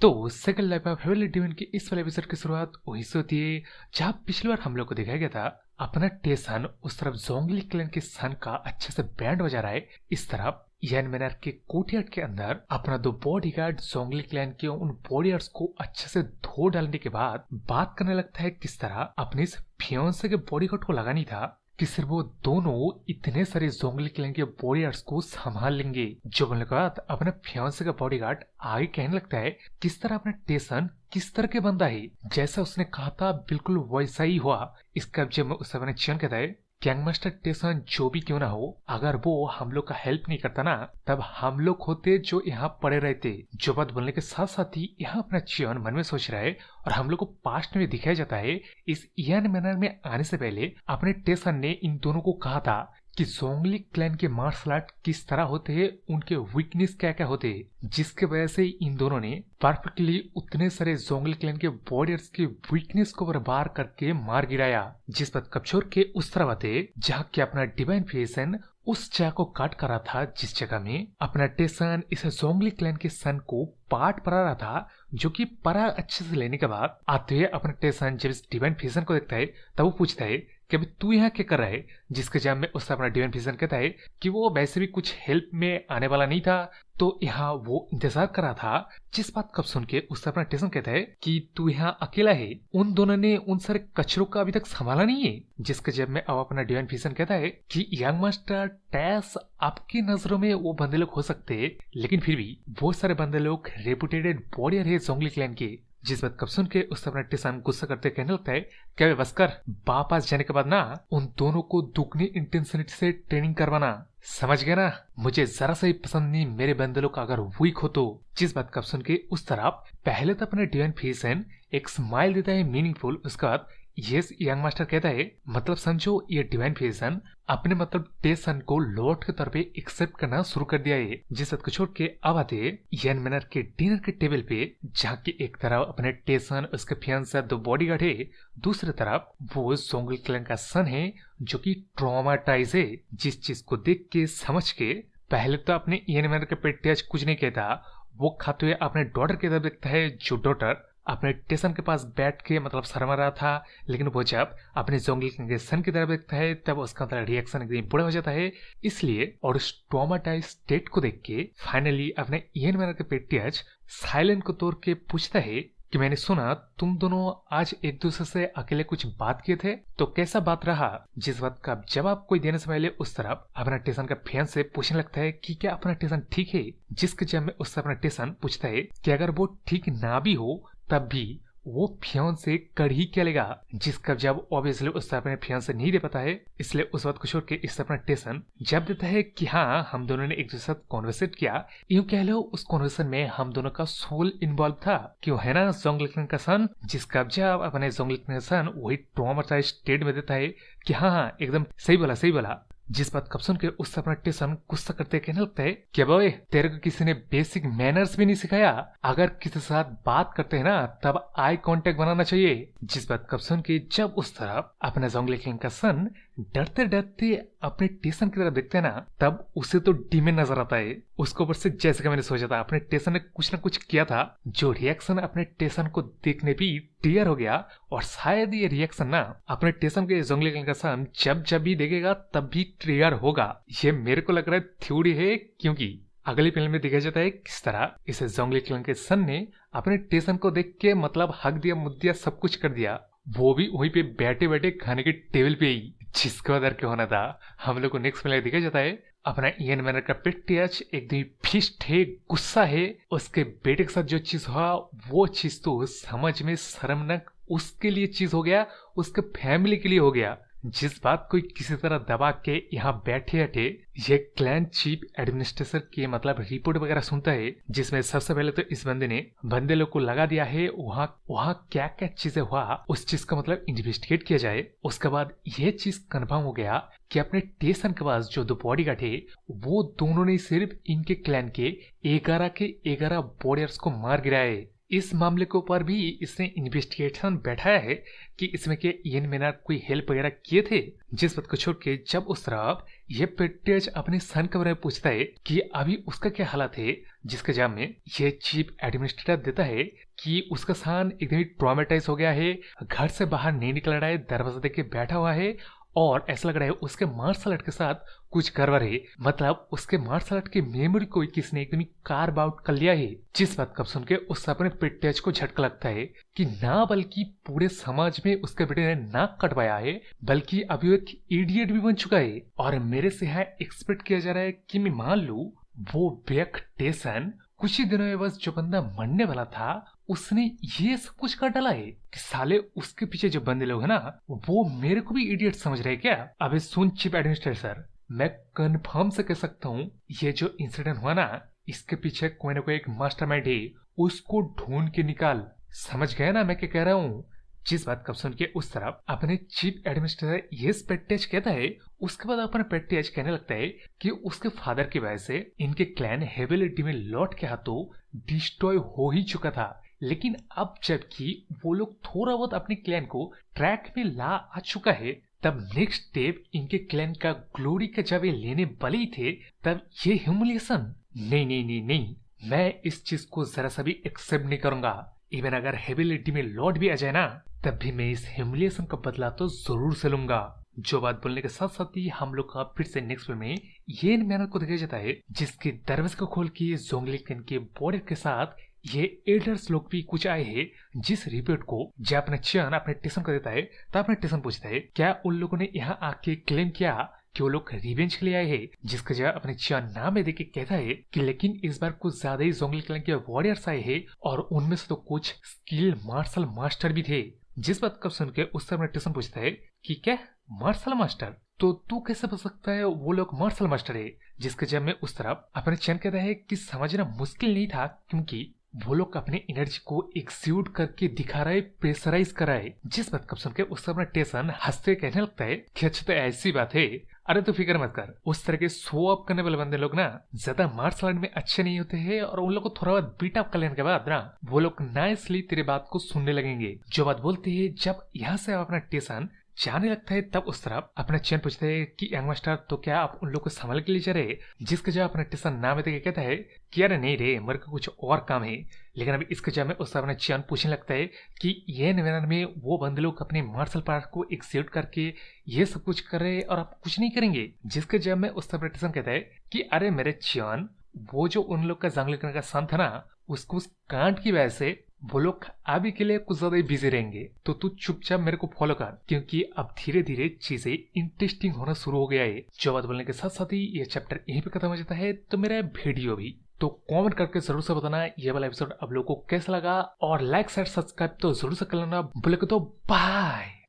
तो second life of heavenly divine के इस वाले एपिसोड की शुरुआत वहीं से होती है जहां पिछली बार हम लोग को दिखाया गया था अपना टेसन उस तरफ जोंगली क्लैन के सन का अच्छे से बैंड बजा रहा है। इस तरफ यान मैनर के कोर्टयार्ड के अंदर अपना दो बॉडीगार्ड जोंगली क्लैन के उन बॉडीगार्ड्स को अच्छे से धो डालने के बाद बात करने लगता है किस तरह अपने इस फियांसे के बॉडीगार्ड को लगानी था कि सिर्फ वो दोनों इतने सारे जोंगली क्लैन के बॉडीगार्ड्स को संभाल लेंगे। जो बोलने के बाद अपने फियांसे का बॉडीगार्ड आगे कहने लगता है किस तरह अपना टेसन किस तरह के बंदा है, जैसा उसने कहा था बिल्कुल वैसा ही हुआ। इसका जब उस अपने चयन कहता है गैंगमास्टर टेसन जो भी क्यों ना हो, अगर वो हम लोग का हेल्प नहीं करता ना तब हम लोग होते जो यहाँ पड़े रहते। जो बात बोलने के साथ साथ ही यहाँ अपना चियन मन में सोच रहा है और हम लोग को पास्ट में दिखाया जाता है इस यान मैनर में आने से पहले अपने टेसन ने इन दोनों को कहा था कि जोंगली क्लैन के मार्शल आर्ट किस तरह होते हैं, उनके वीकनेस क्या क्या होते हैं, जिसके वजह से इन दोनों ने परफेक्टली उतने सारे जोंगली क्लैन के वॉरियर्स के वीकनेस को बर्बाद करके मार गिराया। जिस पर कपचोर के उस तरह आते जहाँ के अपना डिवाइन फेसन उस जगह को काट कर रहा था जिस जगह में अपना टेसन इस जोंगली क्लैन के सन को पार्ट परा रहा था, जो कि परा अच्छे से लेने के बाद आते हुए अपना टेसन जब इस डिवाइन फेसन को देखता है तब वो पूछता है कि अभी तू यहाँ क्या कर रहा है। जिसके जवाब में उससे अपना डिवाइन फिजन कहता है कि वो वैसे भी कुछ हेल्प में आने वाला नहीं था, तो यहाँ वो इंतजार कर रहा था। जिस बात कब सुन के उससे अपना टेसन कहता है कि तू यहाँ अकेला है, उन दोनों ने उन सारे कचरों का अभी तक संभाला नहीं है। जिसके जब में अब अपना डिवाइन फिजन कहता है कि यंग मास्टर टैस आपकी नजरों में वो बंदे लोग हो सकते हैं, लेकिन फिर भी बहुत सारे बंदे लोग रेपुटेटेड वॉरियर है जोंगली क्लैन के। जिस बात कब सुन के उससे अपना टेसन गुस्सा करते कहने लगता है क्या बस कर, वापस जाने के बाद ना उन दोनों को दुगनी इंटेंसिटी से ट्रेनिंग करवाना, समझ गया ना। मुझे जरा सा ही पसंद नहीं मेरे बंदे लोग अगर वीक हो तो। जिस बात कब सुन के उस तरफ पहले तो अपने डिवाइन फेसन एक स्माइल देता है मीनिंगफुल, उसके बाद यस यंग मास्टर कहता है मतलब समझो ये डिवाइन फेसन अपने मतलब टेसन को लॉर्ड के तौर पे एक्सेप्ट करना शुरू कर दिया है। जिस बात को छोड़ के अब आते यान मैनर के डिनर के टेबल पे जहाँ की एक तरफ अपने टेसन उसके फियांसे दो बॉडीगार्ड है, दूसरी तरफ वो जोंगली क्लैन का सन है जो कि ट्रॉमाटाइज है। जिस चीज को देख के समझ के पहले तो अपने यान मैनर के पेट आज कुछ नहीं कहता, वो खाते हुए अपने डॉटर की तरफ देखता है जो डॉटर अपने टेसन के पास बैठ के मतलब शर्मा रहा था, लेकिन वो जब अपने जोंगली के सन की तरफ देखता है तब उसका मतलब रिएक्शन एकदम बुरा हो जाता है। इसलिए और उस ट्रॉमाटाइज स्टेट को देख के फाइनली अपने यान मैनर के पेटियाज साइलेंट को तोड़ के पूछता है कि मैंने सुना तुम दोनों आज एक दूसरे से अकेले कुछ बात किए थे, तो कैसा बात रहा। जिस बात का जवाब कोई देने से पहले उस तरफ अपना टेसन का फैन से पूछने लगता है कि क्या अपना टेसन ठीक है। जिसके जवाब में उससे अपना टेसन पूछता है कि अगर वो ठीक ना भी हो तब भी वो फियांस से कर ही क्या लेगा। जिसका जब ऑब्वियसली उससे अपने फियांस से नहीं दे पाता है, इसलिए उस बात को छोड़ के इससे अपना टेसन जब देता है कि हाँ हम दोनों ने एक दूसरे साथ कॉन्वर्सेट किया, यूं कह लो उस कॉन्वर्सेशन में हम दोनों का सोल इन्वॉल्व था, क्यों है ना जोंगली क्लैन का सन। जिसका जब अपने जोंगली क्लैन का सन वही ट्रॉमाटाइज्ड स्टेट में देता है कि हाँ हाँ एकदम सही बोला सही बोला। जिस बात कब सुन के उससे अपना टेसन गुस्सा करते कहने लगता है कि बॉय तेरे को किसी ने बेसिक मैनर्स भी नहीं सिखाया, अगर किसी के साथ बात करते हैं ना तब आई कांटेक्ट बनाना चाहिए। जिस बात कब सुन के जब उस तरफ अपना जोंगली क्लैन का सन डरते डरते अपने टेसन की तरफ देखते हैं ना तब उसे तो डीमन नजर आता है। उसके ऊपर से जैसे कि मैंने सोचा था अपने टेसन ने कुछ ना कुछ किया था, जो रिएक्शन अपने टेसन को देखने भी क्लियर हो गया, और शायद ये रिएक्शन ना अपने टेसन के जोंगली क्लैन का सन जब भी देखेगा तब भी ट्रिगर होगा। ये मेरे को लग रहा है थ्योरी है, क्योंकि अगली फिल्म में दिखाया जाता है किस तरह इसे जोंगली क्लैन के सन ने अपने टेसन को देख के मतलब हक दिया मुद्द दिया सब कुछ कर दिया, वो भी वहीं पे बैठे बैठे खाने के टेबल पे ही। जिसका डर क्या होना था। हम लोग को नेक्स्ट फिल्म दिखाया जाता है अपना यान मैनर का पेटियाज एकदम फिस्ट है, गुस्सा है, उसके बेटे के साथ जो चीज हुआ वो चीज तो समझ में शर्मनाक उसके लिए चीज हो गया, उसके फैमिली के लिए हो गया। जिस बात को किसी तरह दबा के यहाँ बैठे बैठे ये क्लैन चीफ एडमिनिस्ट्रेटर के मतलब रिपोर्ट वगैरह सुनता है, जिसमें सबसे पहले तो इस बंदे ने बंदे लोग को लगा दिया है वहाँ क्या क्या चीजें हुआ उस चीज का मतलब इन्वेस्टिगेट किया जाए। उसके बाद ये चीज कंफर्म हो गया कि अपने टेसन के पास जो दो बॉडीगार्ड है वो दोनों ने सिर्फ इनके क्लैन के 11 के 11 वॉरियर्स को मार गिराया है। इस मामले के ऊपर भी इसने इन्वेस्टिगेशन बैठाया है कि इसमें के इयन मैनर कोई हेल्प वगैरह किए थे। जिस बात को छोड़ के जब उस तरफ ये पेट्रियज अपने सन के बारे में पूछता है कि अभी उसका क्या हालत है, जिसके जवाब में ये चीफ एडमिनिस्ट्रेटर देता है कि उसका सन एकदम ट्रॉमेटाइज हो गया है, घर से बाहर नहीं निकल रहा है, दरवाजा देख के बैठा हुआ है और ऐसा लग रहा है उसके मार्शल आर्ट के साथ कुछ गड़बड़ है। मतलब उसके मार्शल आर्ट की मेमोरी को किसने एकदम कार्व आउट कर लिया है। जिस बात का सुन के उस अपने पेट्रियज को झटका लगता है कि ना बल्कि पूरे समाज में उसके बेटे ने नाक कटवाया है, बल्कि अभी वो एक इडियट भी बन चुका है। और मेरे से यहाँ एक्सपेक्ट किया जा रहा है कि मैं मान लूं वो बेक टेसन कुछ ही दिनों में बस जो बंदा मरने वाला था उसने ये सब कुछ कर डाला है कि साले उसके पीछे जो बंदे लोग हैं ना वो मेरे को भी इडियट समझ रहे हैं क्या। अबे सुन चीफ एडमिनिस्ट्रेटर सर, मैं कंफर्म से कह सकता हूँ ये जो इंसिडेंट हुआ ना इसके पीछे कोई ना कोई एक मास्टरमाइंड है, उसको ढूंढ के निकाल। समझ गए ना मैं क्या कह रहा हूँ। जिस बात का सुन के उस तरफ अपने चीफ एडमिनिस्ट्रेटर ये पेट्रियज कहता है, उसके बाद अपना पेट्रियज कहने लगता है कि उसके फादर की वजह से इनके क्लैन हेविलिटी में लॉर्ड के हाथों डिस्ट्रॉय हो ही चुका था, लेकिन अब जबकि वो लोग थोड़ा बहुत अपने क्लैन को ट्रैक में ला आ चुका है, तब नेक्स्ट स्टेप इनके क्लैन का ग्लोरी का जब ये लेने वाले ही थे तब ये ह्यूमिलिएशन। नहीं नहीं नहीं नहीं, मैं इस चीज को जरा सा भी एक्सेप्ट नहीं करूंगा। इवन अगर हेविलिटी में लॉर्ड भी आ जाए ना तब भी मैं इस ह्यूमिलिएशन का बदला तो जरूर से लूंगा। जो बात बोलने के साथ साथ ही हम लोग का फिर से नेक्स्ट फिल्म में ये मैनर को दिखाया जाता है जिसके दरवाजे को खोल के जोंगली क्लैन के बॉर्डर के साथ ये एल्डर्स लोग भी कुछ आए हैं। जिस रिपोर्ट को जब अपने चियन अपने टेसन को देता है तब अपने टेसन पूछता है क्या उन लोगों ने यहाँ आके क्लेम किया कि वो लोग रिवेंज के लिए आए हैं, जिसका जवाब अपने चियन नाम में देके कहता है कि लेकिन इस बार कुछ ज्यादा ही जोंगली क्लैन के वॉरियर्स आए हैं और उनमें से तो कुछ स्किल मार्शल मास्टर भी थे। जिस बात को सुन के उस समय टेसन पूछता है कि क्या मार्शल मास्टर, तो तू कैसे बता सकता है वो लोग मार्शल मास्टर है। जिसके जब में उस तरफ अपने चियन कहता है कि समझना मुश्किल नहीं था क्योंकि वो लोग अपने एनर्जी को एक्सिक्यूट करके दिखा रहे, प्रेशराइज कर रहे। जिस बात को सुन के उस समय टेसन हंसते कहने लगता है कि अच्छा तो ऐसी बात है, अरे तो फिक्र मत कर। उस तरह के शो अप करने वाले बंदे लोग ना ज्यादा मार्शल आर्ट में अच्छे नहीं होते हैं और उन लोग को थोड़ा बहुत बीट अप कर लेने के बाद ना वो लोग नाइसली तेरे बात को सुनने लगेंगे। जो बात बोलते है जब यहाँ से अपना टेसन जाने लगता है तब उस तरफ अपना चैन पूछता है कि यंग मास्टर तो क्या आप उन लोग को संभाल के लिए जा रहे। जिसके जवाब अपना टेसन नाम देके कहता है कि अरे नहीं रे, मेरे को कुछ और काम है। लेकिन अभी इसके जवाब में उस अपना चैन पूछने लगता है कि ये निवेदन में वो बंदे लोग अपने मार्शल पार्ट को एक्सिक्यूट करके ये सब कुछ कर रहे और आप कुछ नहीं करेंगे। जिसके जवाब में उस अपना टेसन कहता है कि अरे मेरे चैन, वो जो उन लोग का जंगली करने का सन था ना उसको उस कांड की वजह से वो लोग अभी के लिए कुछ ज्यादा ही बिजी रहेंगे, तो तू चुपचाप मेरे को फॉलो कर क्योंकि अब धीरे धीरे चीजें इंटरेस्टिंग होना शुरू हो गया है। जो बात बोलने के साथ साथ ही ये चैप्टर यहीं पे खत्म हो जाता है। तो मेरा वीडियो भी तो कमेंट करके जरूर से बताना ये वाला एपिसोड आप लोगों को कैसा लगा और लाइक शेयर सब्सक्राइब तो जरूर से कर लेना। बोले तो बाय।